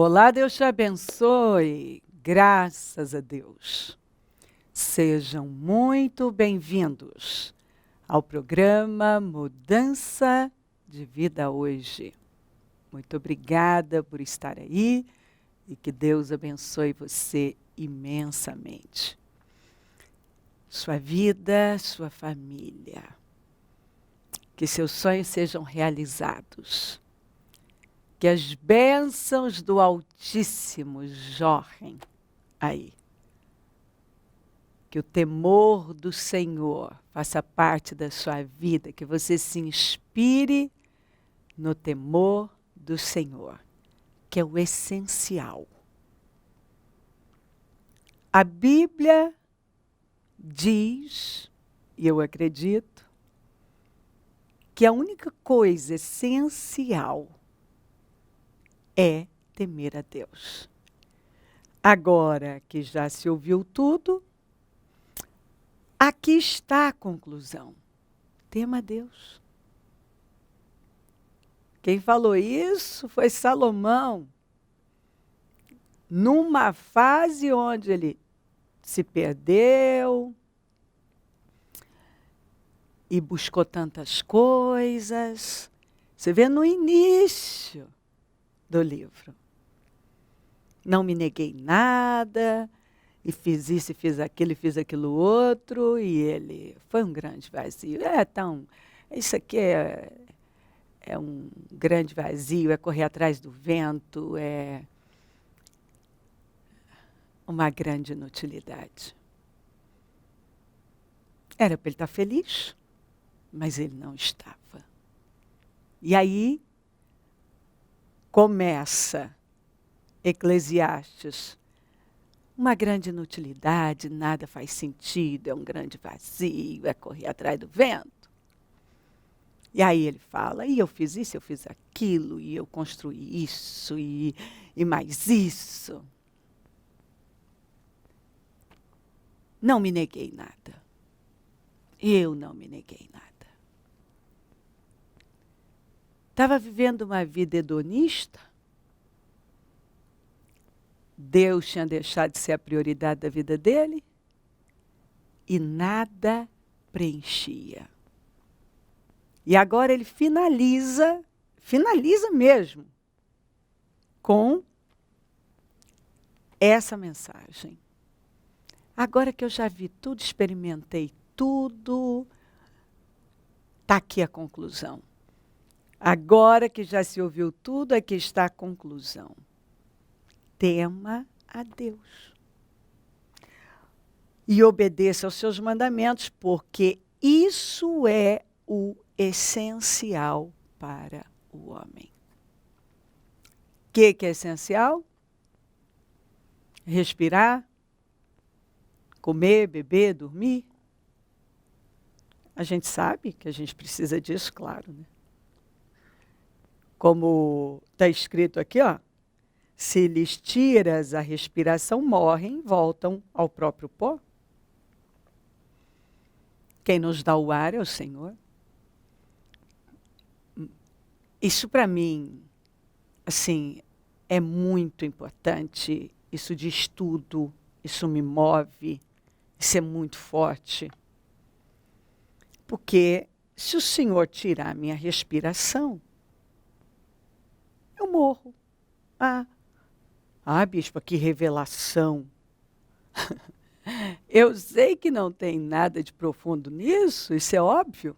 Olá, Deus te abençoe. Graças a Deus. Sejam muito bem-vindos ao programa Mudança de Vida Hoje. Muito obrigada por estar aí e que Deus abençoe você imensamente. Sua vida, sua família. Que seus sonhos sejam realizados. Que as bênçãos do Altíssimo jorrem aí. Que o temor do Senhor faça parte da sua vida, que você se inspire no temor do Senhor, que é o essencial. A Bíblia diz, e eu acredito, que a única coisa essencial é temer a Deus. Agora que já se ouviu tudo, aqui está a conclusão. Tema a Deus. Quem falou isso foi Salomão, numa fase onde ele se perdeu e buscou tantas coisas. Você vê no início do livro. Não me neguei nada, e fiz isso, e fiz aquilo outro, e ele foi um grande vazio. Isso aqui é um grande vazio, é correr atrás do vento, é uma grande inutilidade. Era para ele estar feliz, mas ele não estava. E aí começa Eclesiastes. Uma grande inutilidade, nada faz sentido, é um grande vazio, é correr atrás do vento. E aí ele fala, e eu fiz isso, eu fiz aquilo, e eu construí isso, e mais isso. Não me neguei nada. Eu não me neguei nada. Estava vivendo uma vida hedonista. Deus tinha deixado de ser a prioridade da vida dele e nada preenchia. E agora ele finaliza mesmo, com essa mensagem. Agora que eu já vi tudo, experimentei tudo, está aqui a conclusão. Agora que já se ouviu tudo, aqui está a conclusão. Tema a Deus. E obedeça aos seus mandamentos, porque isso é o essencial para o homem. O que é essencial? Respirar, comer, beber, dormir. A gente sabe que a gente precisa disso, claro, né? Como está escrito aqui, ó. Se lhes tiras a respiração, morrem, voltam ao próprio pó. Quem nos dá o ar é o Senhor. Isso para mim, assim, é muito importante. Isso diz tudo, isso me move, isso é muito forte. Porque se o Senhor tirar a minha respiração, eu morro. Bispa, que revelação. Eu sei que não tem nada de profundo nisso, isso é óbvio.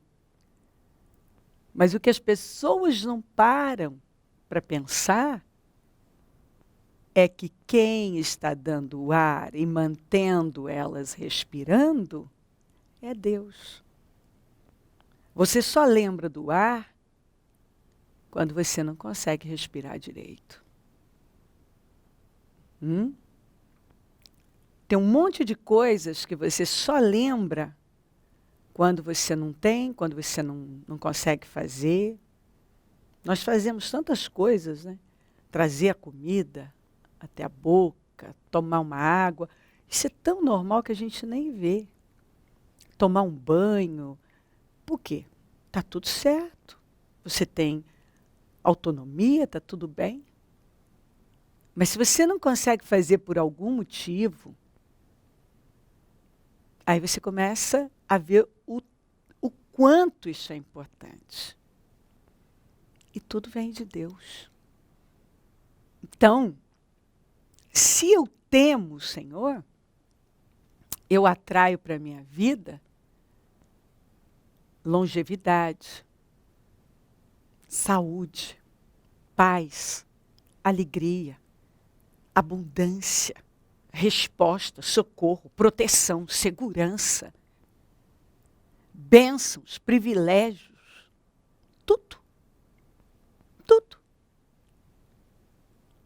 Mas o que as pessoas não param para pensar é que quem está dando o ar e mantendo elas respirando é Deus. Você só lembra do ar quando você não consegue respirar direito. Tem um monte de coisas que você só lembra quando você não tem, quando você não consegue fazer. Nós fazemos tantas coisas, né? Trazer a comida até a boca, tomar uma água. Isso é tão normal que a gente nem vê. Tomar um banho. Por quê? Está tudo certo. Você tem autonomia, está tudo bem. Mas se você não consegue fazer por algum motivo, aí você começa a ver o quanto isso é importante. E tudo vem de Deus. Então, se eu temo o Senhor, eu atraio para a minha vida longevidade, saúde, paz, alegria, abundância, resposta, socorro, proteção, segurança, bênçãos, privilégios, tudo. Tudo.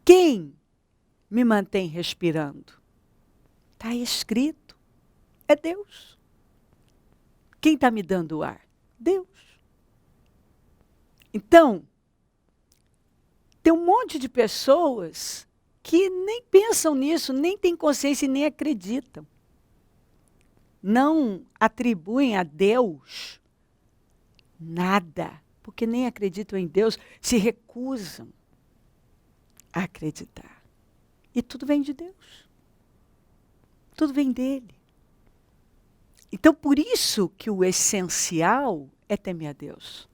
Quem me mantém respirando? Está escrito. É Deus. Quem está me dando o ar? Deus. Então, tem um monte de pessoas que nem pensam nisso, nem têm consciência e nem acreditam. Não atribuem a Deus nada, porque nem acreditam em Deus, se recusam a acreditar. E tudo vem de Deus. Tudo vem dele. Então, por isso que o essencial é temer a Deus.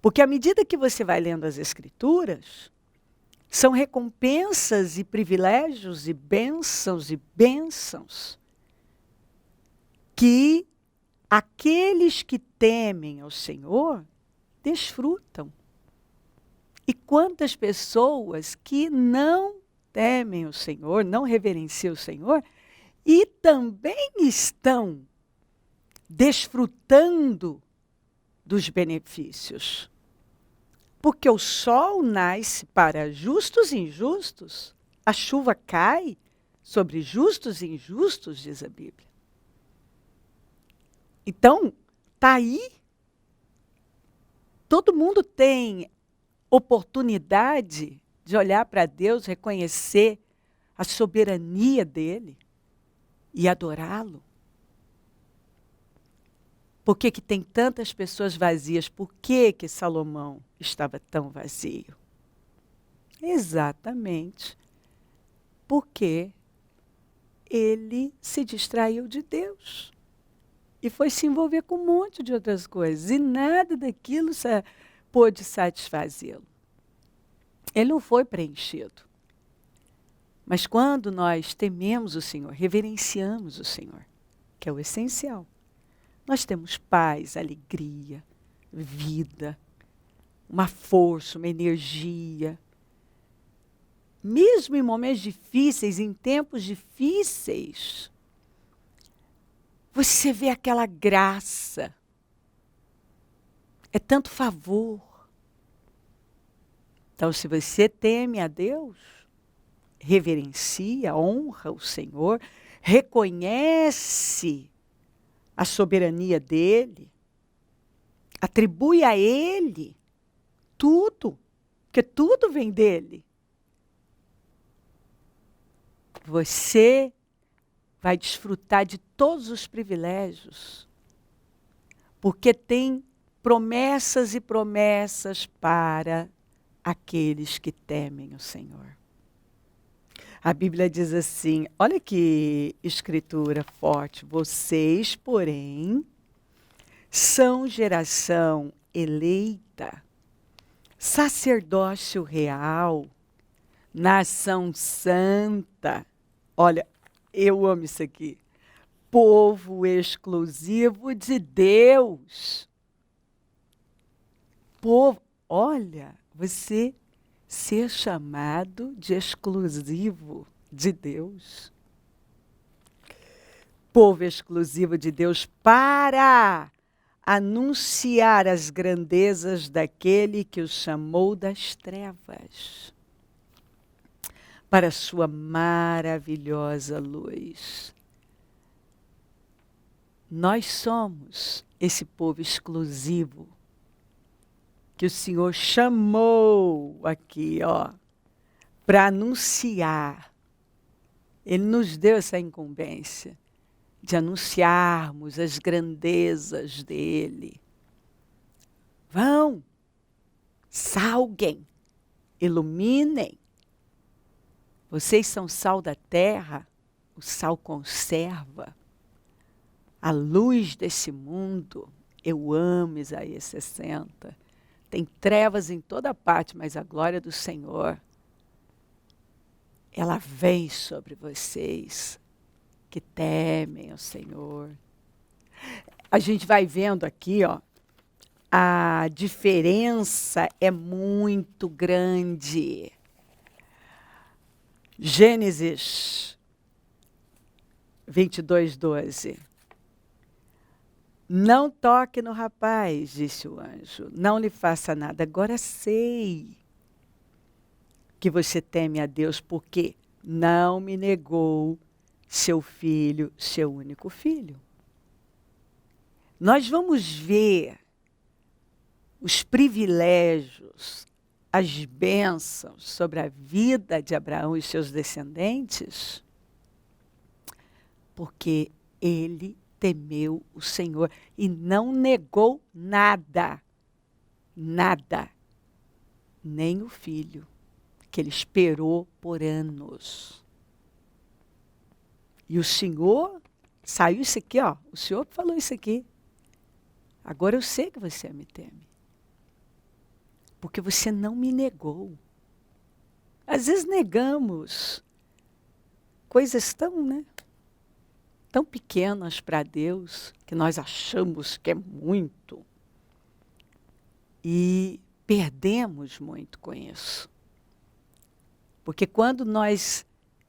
Porque à medida que você vai lendo as Escrituras, são recompensas e privilégios e bênçãos que aqueles que temem ao Senhor desfrutam. E quantas pessoas que não temem o Senhor, não reverenciam o Senhor, e também estão desfrutando dos benefícios. Porque o sol nasce para justos e injustos, a chuva cai sobre justos e injustos, diz a Bíblia. Então, está aí. Todo mundo tem oportunidade de olhar para Deus, reconhecer a soberania dele e adorá-lo. Por que tem tantas pessoas vazias? Por que Salomão estava tão vazio? Exatamente porque ele se distraiu de Deus e foi se envolver com um monte de outras coisas, e nada daquilo pôde satisfazê-lo. Ele não foi preenchido. Mas quando nós tememos o Senhor, reverenciamos o Senhor, que é o essencial, nós temos paz, alegria, vida, uma força, uma energia. Mesmo em momentos difíceis, em tempos difíceis, você vê aquela graça. É tanto favor. Então, se você teme a Deus, reverencia, honra o Senhor, reconhece a soberania dele, atribui a ele tudo, porque tudo vem dele. Você vai desfrutar de todos os privilégios, porque tem promessas e promessas para aqueles que temem o Senhor. A Bíblia diz assim, olha que escritura forte. Vocês, porém, são geração eleita, sacerdócio real, nação santa. Olha, eu amo isso aqui. Povo exclusivo de Deus. Povo, olha, você ser chamado de exclusivo de Deus. Povo exclusivo de Deus para anunciar as grandezas daquele que os chamou das trevas para a sua maravilhosa luz. Nós somos esse povo exclusivo que o Senhor chamou aqui, ó, para anunciar. Ele nos deu essa incumbência de anunciarmos as grandezas dele. Vão, salguem, iluminem, Vocês são sal da terra, o sal conserva. A luz desse mundo, eu amo Isaías 60. Tem trevas em toda parte, mas a glória do Senhor, ela vem sobre vocês que temem o Senhor. A gente vai vendo aqui, ó, a diferença é muito grande. Gênesis 22:12. Não toque no rapaz, disse o anjo, não lhe faça nada. Agora sei que você teme a Deus, porque não me negou seu filho, seu único filho. Nós vamos ver os privilégios, as bênçãos sobre a vida de Abraão e seus descendentes, porque ele temeu o Senhor e não negou nada, nada, nem o filho, que ele esperou por anos. E o Senhor, saiu isso aqui, ó, o Senhor falou isso aqui. Agora eu sei que você me teme, porque você não me negou. Às vezes negamos coisas tão pequenas para Deus, que nós achamos que é muito. E perdemos muito com isso. Porque quando nós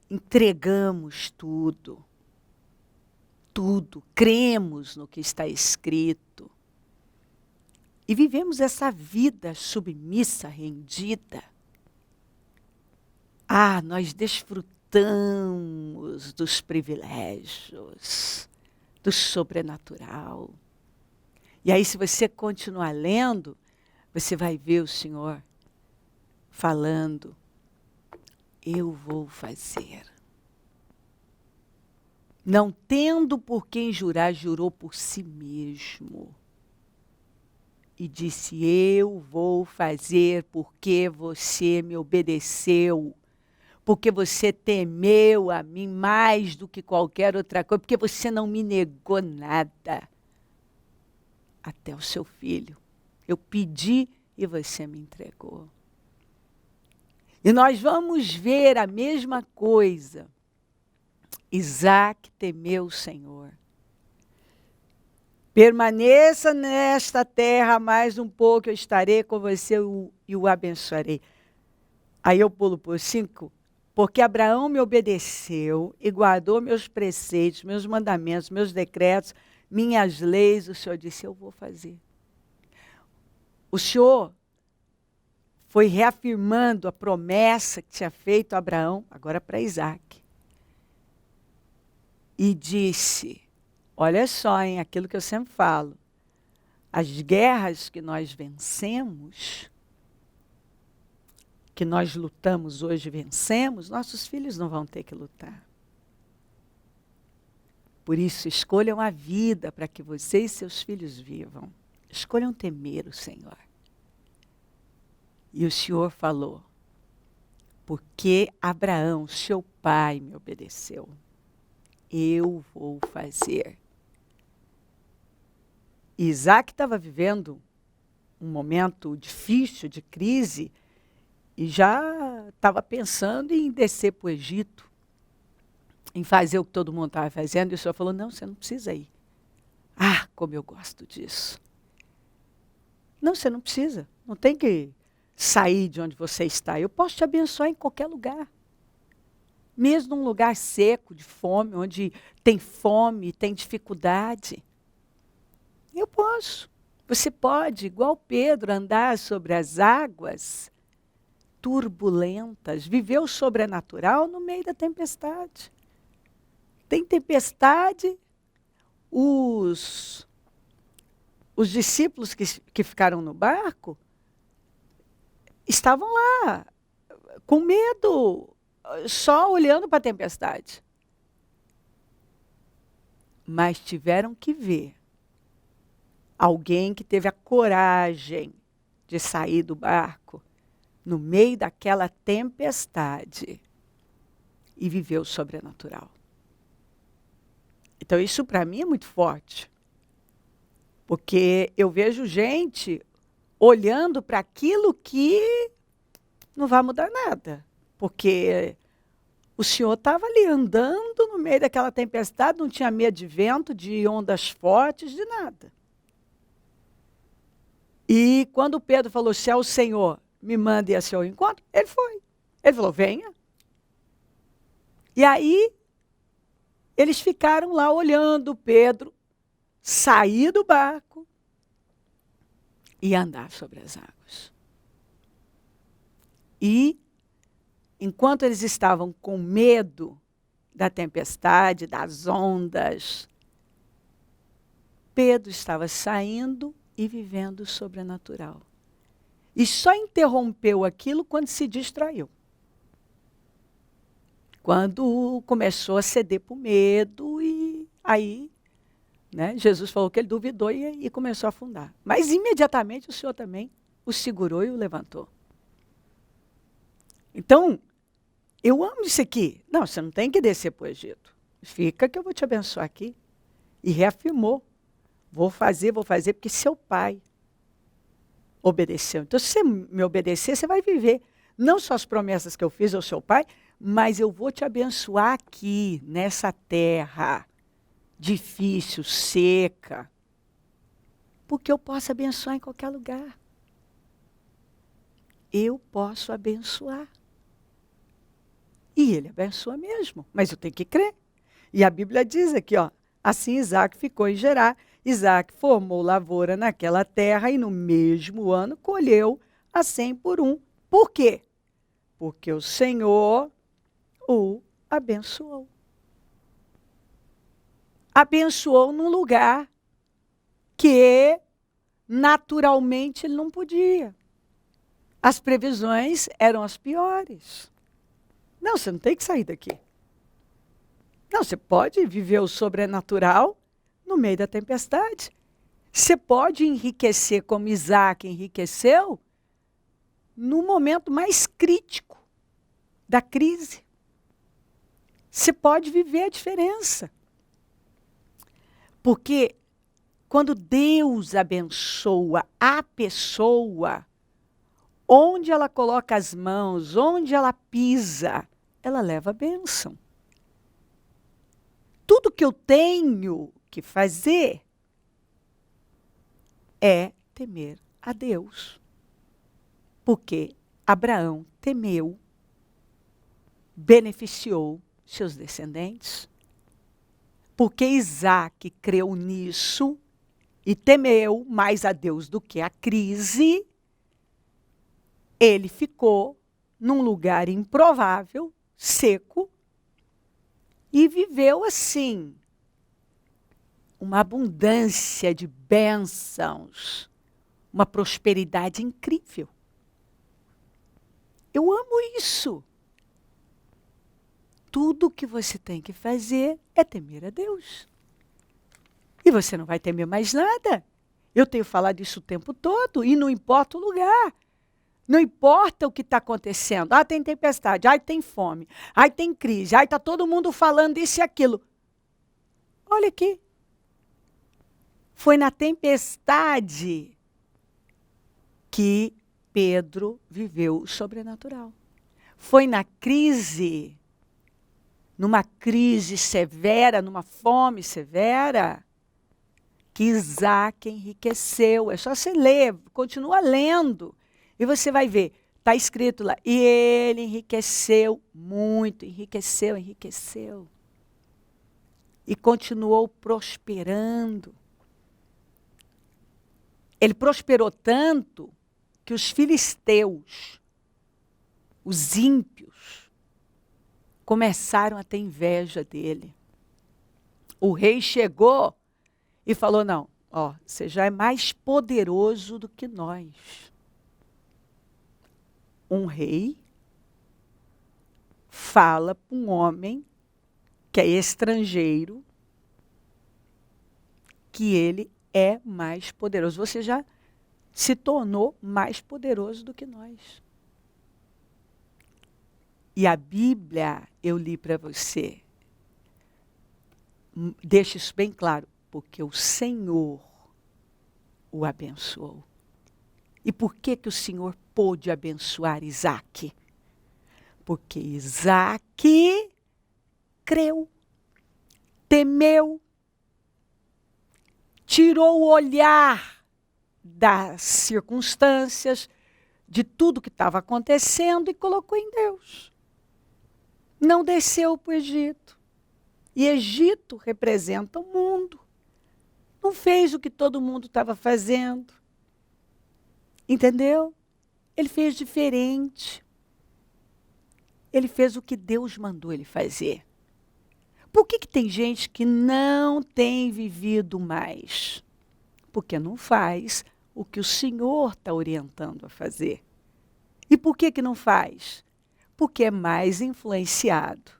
entregamos tudo, cremos no que está escrito, e vivemos essa vida submissa, rendida, nós desfrutamos dos privilégios, do sobrenatural. E aí, se você continuar lendo, você vai ver o Senhor falando, eu vou fazer. Não tendo por quem jurar, jurou por si mesmo. E disse, eu vou fazer porque você me obedeceu. Porque você temeu a mim mais do que qualquer outra coisa. Porque você não me negou nada. Até o seu filho. Eu pedi e você me entregou. E nós vamos ver a mesma coisa. Isaac temeu o Senhor. Permaneça nesta terra mais um pouco, eu estarei com você e o abençoarei. Aí eu pulo por 5. Porque Abraão me obedeceu e guardou meus preceitos, meus mandamentos, meus decretos, minhas leis, o Senhor disse, eu vou fazer. O Senhor foi reafirmando a promessa que tinha feito a Abraão, agora para Isaac. E disse, olha só, hein, aquilo que eu sempre falo, as guerras que nós vencemos, que nós lutamos hoje e vencemos, nossos filhos não vão ter que lutar. Por isso, escolham a vida para que você e seus filhos vivam. Escolham temer o Senhor. E o Senhor falou, porque Abraão, seu pai, me obedeceu. Eu vou fazer. Isaac estava vivendo um momento difícil, de crise, e já estava pensando em descer para o Egito, em fazer o que todo mundo estava fazendo, e o Senhor falou, não, você não precisa ir. Ah, como eu gosto disso. Não, você não precisa, não tem que sair de onde você está. Eu posso te abençoar em qualquer lugar. Mesmo num lugar seco, de fome, onde tem fome, tem dificuldade. Eu posso. Você pode, igual Pedro, andar sobre as águas turbulentas, viver o sobrenatural no meio da tempestade. Tem tempestade, os discípulos que ficaram no barco estavam lá, com medo, só olhando para a tempestade. Mas tiveram que ver alguém que teve a coragem de sair do barco no meio daquela tempestade e viveu o sobrenatural. Então, isso para mim é muito forte. Porque eu vejo gente olhando para aquilo que não vai mudar nada. Porque o Senhor estava ali andando no meio daquela tempestade, não tinha medo de vento, de ondas fortes, de nada. E quando Pedro falou, se é o Senhor, me mande a seu encontro, ele foi. Ele falou, venha. E aí, eles ficaram lá olhando Pedro sair do barco e andar sobre as águas. E, enquanto eles estavam com medo da tempestade, das ondas, Pedro estava saindo e vivendo o sobrenatural. E só interrompeu aquilo quando se distraiu. Quando começou a ceder para o medo e aí, né, Jesus falou que ele duvidou e começou a afundar. Mas imediatamente o Senhor também o segurou e o levantou. Então, eu amo isso aqui. Não, você não tem que descer para o Egito. Fica que eu vou te abençoar aqui. E reafirmou. Vou fazer, porque seu pai obedeceu. Então, se você me obedecer, você vai viver. Não só as promessas que eu fiz ao seu pai, mas eu vou te abençoar aqui, nessa terra difícil, seca. Porque eu posso abençoar em qualquer lugar. Eu posso abençoar. E ele abençoa mesmo, mas eu tenho que crer. E a Bíblia diz aqui, ó, assim Isaac ficou em Gerar. Isaac formou lavoura naquela terra e no mesmo ano colheu a 100 por 1. Por quê? Porque o Senhor o abençoou. Abençoou num lugar que naturalmente ele não podia. As previsões eram as piores. Não, você não tem que sair daqui. Não, você pode viver o sobrenatural no meio da tempestade. Você pode enriquecer como Isaac enriqueceu no momento mais crítico da crise. Você pode viver a diferença. Porque quando Deus abençoa a pessoa, onde ela coloca as mãos, onde ela pisa, ela leva a bênção. Tudo que eu tenho que fazer é temer a Deus. Porque Abraão temeu, beneficiou seus descendentes. Porque Isaac creu nisso e temeu mais a Deus do que a crise, ele ficou num lugar improvável, seco, e viveu assim, uma abundância de bênçãos, uma prosperidade incrível. Eu amo isso. Tudo que você tem que fazer é temer a Deus. E você não vai temer mais nada. Eu tenho falado isso o tempo todo, e não importa o lugar. Não importa o que está acontecendo. Ah, tem tempestade, ah, tem fome, ah, tem crise, ah, está todo mundo falando isso e aquilo. Olha aqui. Foi na tempestade que Pedro viveu o sobrenatural. Foi na crise, numa crise severa, numa fome severa, que Isaac enriqueceu. É só você ler, continua lendo. E você vai ver, está escrito lá, e ele enriqueceu muito, enriqueceu. E continuou prosperando. Ele prosperou tanto que os filisteus, os ímpios, começaram a ter inveja dele. O rei chegou e falou, não, ó, você já é mais poderoso do que nós. Um rei fala para um homem que é estrangeiro que ele é mais poderoso. Você já se tornou mais poderoso do que nós. E a Bíblia, eu li para você? Deixa isso bem claro, porque o Senhor o abençoou. E por que que o Senhor pôde abençoar Isaque? Porque Isaque creu, temeu, tirou o olhar das circunstâncias, de tudo que estava acontecendo e colocou em Deus. Não desceu para o Egito. E Egito representa o mundo. Não fez o que todo mundo estava fazendo. Entendeu? Ele fez diferente. Ele fez o que Deus mandou ele fazer. Por que tem gente que não tem vivido mais? Porque não faz o que o Senhor está orientando a fazer. E por que não faz? Porque é mais influenciado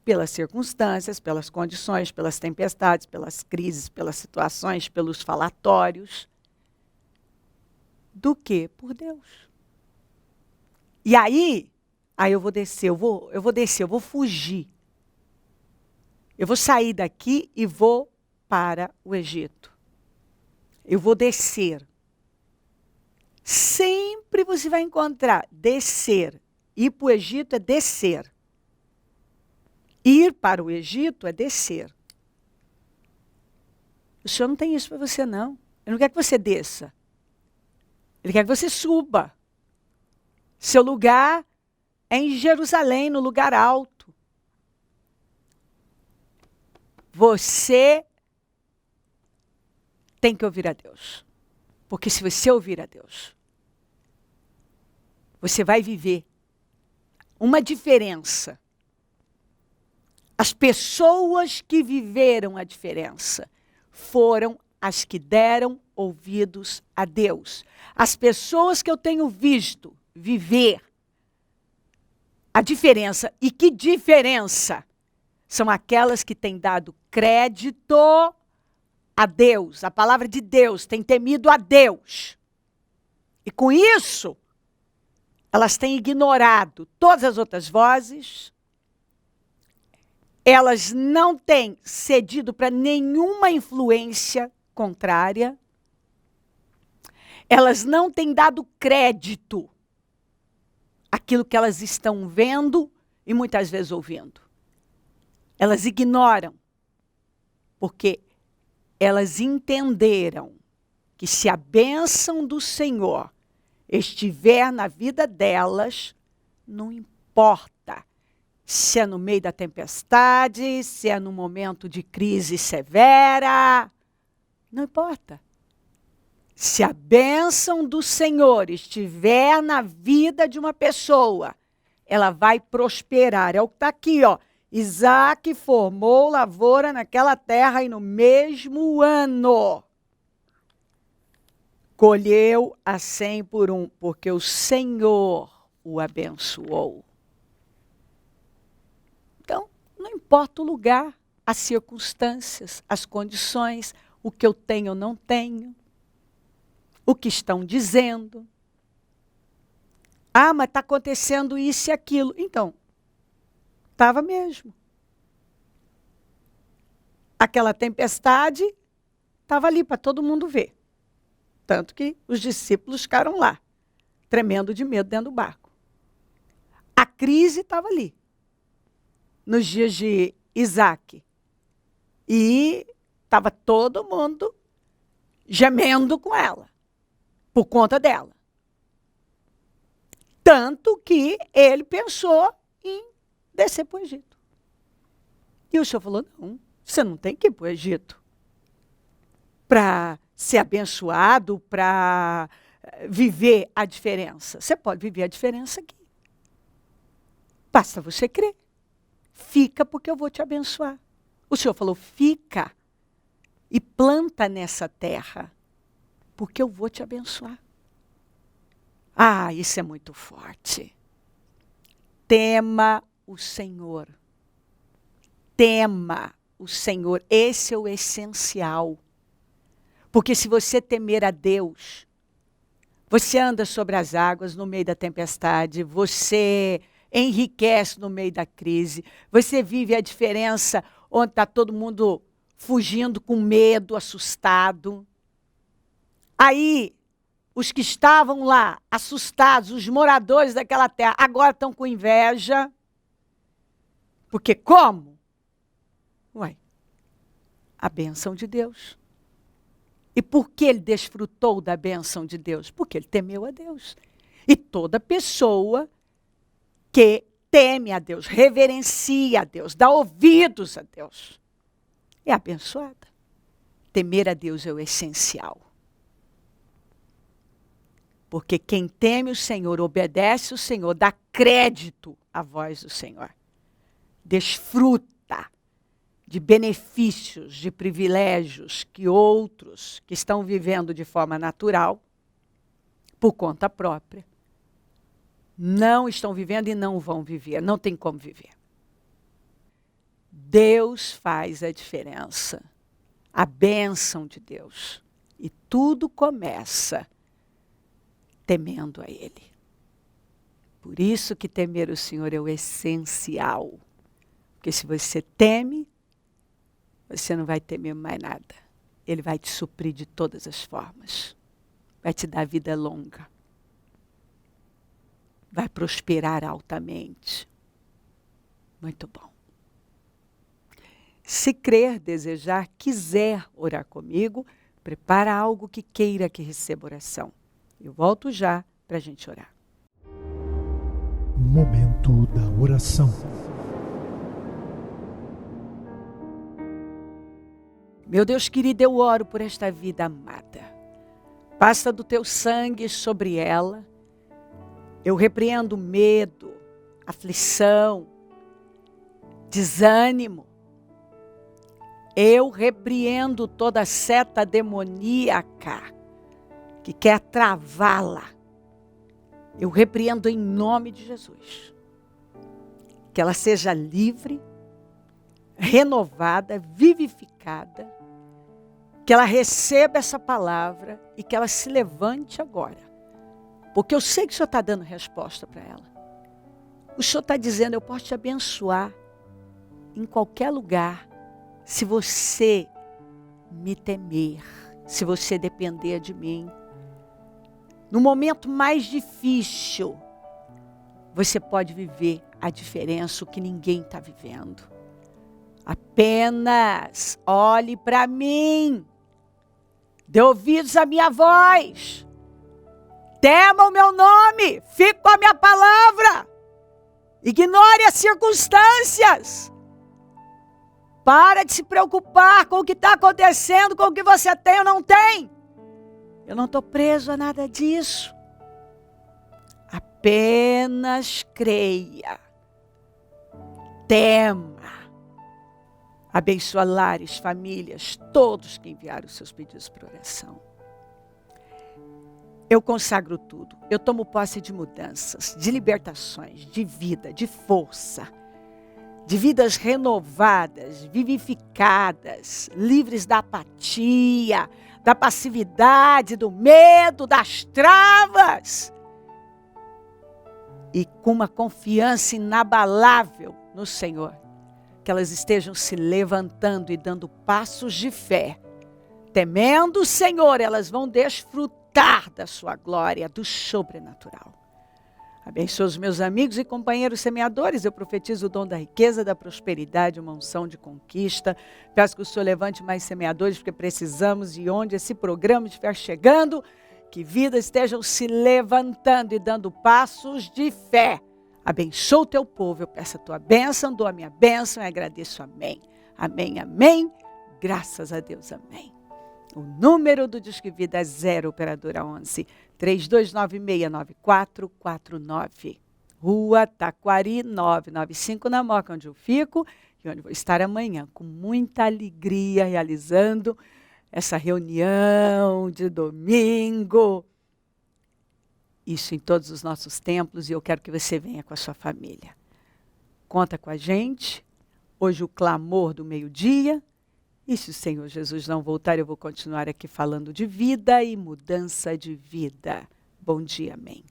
pelas circunstâncias, pelas condições, pelas tempestades, pelas crises, pelas situações, pelos falatórios, do que por Deus. E aí eu vou descer, eu vou fugir. Eu vou sair daqui e vou para o Egito. Eu vou descer. Sempre você vai encontrar descer. Ir para o Egito é descer. Ir para o Egito é descer. O Senhor não tem isso para você, não. Ele não quer que você desça. Ele quer que você suba. Seu lugar é em Jerusalém, no lugar alto. Você tem que ouvir a Deus. Porque se você ouvir a Deus, você vai viver uma diferença. As pessoas que viveram a diferença foram as que deram ouvidos a Deus. As pessoas que eu tenho visto viver a diferença, e que diferença? São aquelas que têm dado crédito a Deus, a palavra de Deus, têm temido a Deus. E com isso, elas têm ignorado todas as outras vozes, elas não têm cedido para nenhuma influência contrária, elas não têm dado crédito àquilo que elas estão vendo e muitas vezes ouvindo. Elas ignoram, porque elas entenderam que se a bênção do Senhor estiver na vida delas, não importa se é no meio da tempestade, se é no momento de crise severa, não importa. Se a bênção do Senhor estiver na vida de uma pessoa, ela vai prosperar. É o que está aqui, ó. Isaque formou lavoura naquela terra e no mesmo ano colheu a 100 por 1, porque o Senhor o abençoou. Então, não importa o lugar, as circunstâncias, as condições, o que eu tenho ou não tenho, o que estão dizendo. Ah, mas está acontecendo isso e aquilo. Então, estava mesmo. Aquela tempestade estava ali para todo mundo ver. Tanto que os discípulos ficaram lá, tremendo de medo dentro do barco. A crise estava ali, nos dias de Isaque. E estava todo mundo gemendo com ela, por conta dela. Tanto que ele pensou em descer para o Egito. E o Senhor falou, não, você não tem que ir para o Egito para ser abençoado, para viver a diferença. Você pode viver a diferença aqui. Basta você crer. Fica porque eu vou te abençoar. O Senhor falou, fica e planta nessa terra, porque eu vou te abençoar. Ah, isso é muito forte. Tema o Senhor. Tema o Senhor. Esse é o essencial. Porque se você temer a Deus, você anda sobre as águas no meio da tempestade, você enriquece no meio da crise. Você vive a diferença onde está todo mundo fugindo com medo, assustado. Aí, os que estavam lá, assustados, os moradores daquela terra, agora estão com inveja. Porque como? Ué, a bênção de Deus. E por que ele desfrutou da bênção de Deus? Porque ele temeu a Deus. E toda pessoa que teme a Deus, reverencia a Deus, dá ouvidos a Deus, é abençoada. Temer a Deus é o essencial. Porque quem teme o Senhor, obedece o Senhor, dá crédito à voz do Senhor. Desfruta de benefícios, de privilégios que outros que estão vivendo de forma natural, por conta própria, não estão vivendo e não vão viver, não tem como viver. Deus faz a diferença, a bênção de Deus. E tudo começa temendo a Ele. Por isso que temer o Senhor é o essencial. Porque se você teme, você não vai temer mais nada. Ele vai te suprir de todas as formas. Vai te dar vida longa. Vai prosperar altamente. Muito bom. Se crer, desejar, quiser orar comigo, prepara algo que queira que receba oração. Eu volto já para a gente orar. Momento da oração. Meu Deus querido, eu oro por esta vida amada. Passa do teu sangue sobre ela. Eu repreendo medo, aflição, desânimo. Eu repreendo toda seta demoníaca que quer travá-la. Eu repreendo em nome de Jesus. Que ela seja livre, renovada, vivificada. Que ela receba essa palavra e que ela se levante agora. Porque eu sei que o Senhor está dando resposta para ela. O Senhor está dizendo, eu posso te abençoar em qualquer lugar, se você me temer, se você depender de mim. No momento mais difícil, você pode viver a diferença, o que ninguém está vivendo. Apenas olhe para mim, dê ouvidos à minha voz, tema o meu nome, fique com a minha palavra, ignore as circunstâncias. Para de se preocupar com o que está acontecendo, com o que você tem ou não tem. Eu não estou preso a nada disso. Apenas creia. Tema. Abençoa lares, famílias, todos que enviaram os seus pedidos para oração. Eu consagro tudo. Eu tomo posse de mudanças, de libertações, de vida, de força. De vidas renovadas, vivificadas, livres da apatia, da passividade, do medo, das travas. E com uma confiança inabalável no Senhor. Que elas estejam se levantando e dando passos de fé. Temendo o Senhor, elas vão desfrutar da sua glória, do sobrenatural. Abençoa os meus amigos e companheiros semeadores. Eu profetizo o dom da riqueza, da prosperidade, uma unção de conquista. Peço que o Senhor levante mais semeadores, porque precisamos, e onde esse programa estiver chegando, que vidas estejam se levantando e dando passos de fé. Abençoa o teu povo. Eu peço a tua bênção, dou a minha bênção e agradeço. Amém. Amém, amém. Graças a Deus, amém. O número do Disque Vida é 0 operadora 11 32969449. Rua Taquari 995, na Moca, onde eu fico e onde vou estar amanhã com muita alegria realizando essa reunião de domingo. Isso em todos os nossos templos, e eu quero que você venha com a sua família. Conta com a gente. Hoje o clamor do meio-dia. E se o Senhor Jesus não voltar, eu vou continuar aqui falando de vida e mudança de vida. Bom dia, amém.